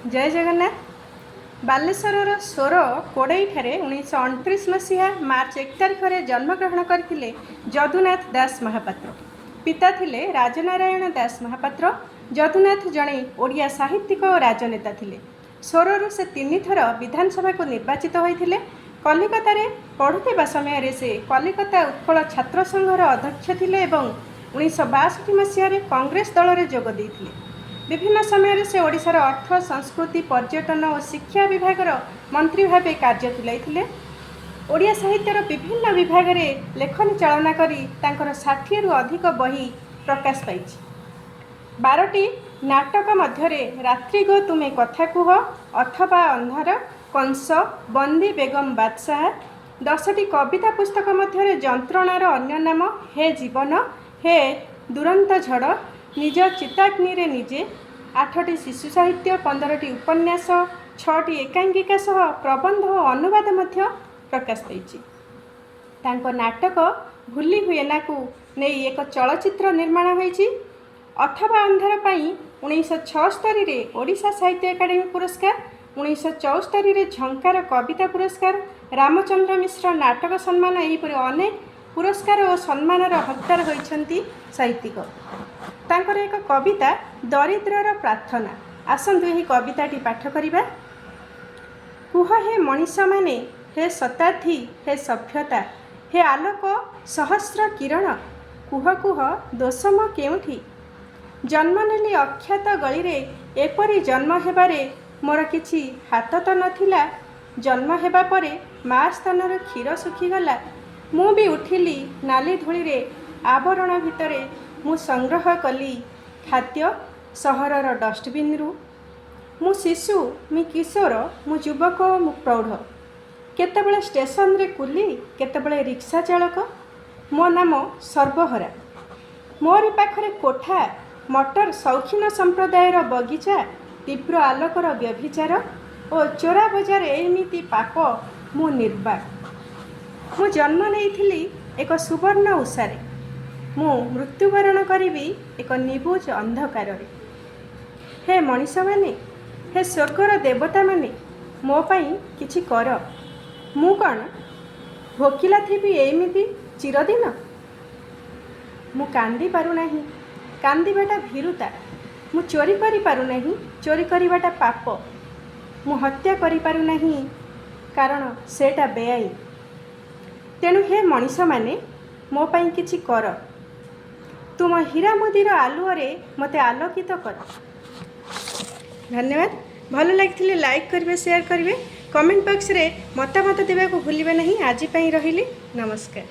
जय जगन्नाथ। बालेश्वर सोर कोड़ई 1929 मसीहा मार्च 1 तारिख में जन्मग्रहण करते जदुनाथ दास महापात्र। पिता थिले राजनारायण दास महापात्र। जदुनाथ जड़े ओडिया साहित्यिक और राजनेता थिले। सोरु से 3 थर विधानसभा को निर्वाचित होते। कलिकता पढ़ुवा समय से कलिकता उत्कल छात्र संघर अध्यक्ष थिले एवं 1962 मसीह कांग्रेस दल में जोग देइथिले। विभिन्न समय से ओडिशार अर्थ संस्कृति पर्यटन और शिक्षा विभाग मंत्री भाव कार्य तुलाइथिले। ओडिया साहित्यर विभिन्न विभाग में लेखनी चालना करी तांकर 60 रु अधिक बही प्रकाश पाई। 12टी नाटक मध्य रात्रि गो तुमे कथा कुह, अथवा अंधार, कंस, बंदी बेगम बादशाह। 10टी कविता पुस्तक मध्य जंत्रणार अन्य नाम, हे जीवन, हे दुरंत झड़, निज चित्ताग्नि रे निजे। 8टी शिशु साहित्य, 15टी उपन्यास, 6टी एकांकिका सह प्रबंध और अनुवाद मध्य प्रकाश पाई। तांको नाटक भूली हुए ना को नहीं एक चलचित्र निर्माण होईची। अथवा अंधार पाई 1976 रे ओडिशा साहित्य एकाडेमी पुरस्कार, 1974 रे झंकार कविता पुरस्कार, रामचंद्र मिश्र नाटक सम्मान, एहीपरि अनेक पुरस्कार और सम्मानर हकदार होइछंती साहित्यिक। तांकर एक कविता दरिद्रर प्रार्थना। आसंतु यही कविताटी पाठ करिबा। कुह हे मनीष माने, हे शताब्दी, हे सभ्यता, हे आलोक सहस्र किरण, कुह कुह दोषम केउठी। जन्म नेली अख्यात गली रे, एपरी जन्म हेबारे मोर किछि हाथ तो नथिला। जन्म हेबा परे मा स्तनर क्षीर सुखीगला। मु भी उठिली नाली धूली रे, आवरण भितरे मु संग्रह कली खाद्य सहरर डस्टबिन रु। मु शिशु, मु किशोर, मु युवक, मु प्रौढ़। केतेबेले स्टेशन रे कुली, केतेबेले रिक्शा चालक। मो नाम सर्वहरा। मोरी पाखरे कोठा, मटर शौखीन संप्रदायर बगीचा, तीव्र आलोकर व्यभिचार और चोरा बजार एमिति पाप मु निर्वाक। मु जन्म नेइथिली एक सुवर्ण उषारे, मु मृत्युवरण करिबी एक निबुज अंधकार रे। हे मनीष माने, हे स्वर्गर देवता माने, मो पाई किछि कर। मु कौन भोकिला थिबी एमिति चिरदिन? मु कांदी पारु नाही, कांदीबाटा भीरुता। मु चोरी करि पारु नाही, चोरी करिबाटा पाप। मु हत्या करि पारु नाही, कारण सेटा बेआईन। तेणु हे मनीष माने, मो पाई किछि कर। तुम हीरा मोदीर आलुअरे मते आलोकित कर। धन्यवाद। भल लगी लाइक करेंगे, शेयर करेंगे, कमेंट बॉक्स रे मतामत देवा को भूलिबे नहीं। आज पई रहिली, नमस्कार।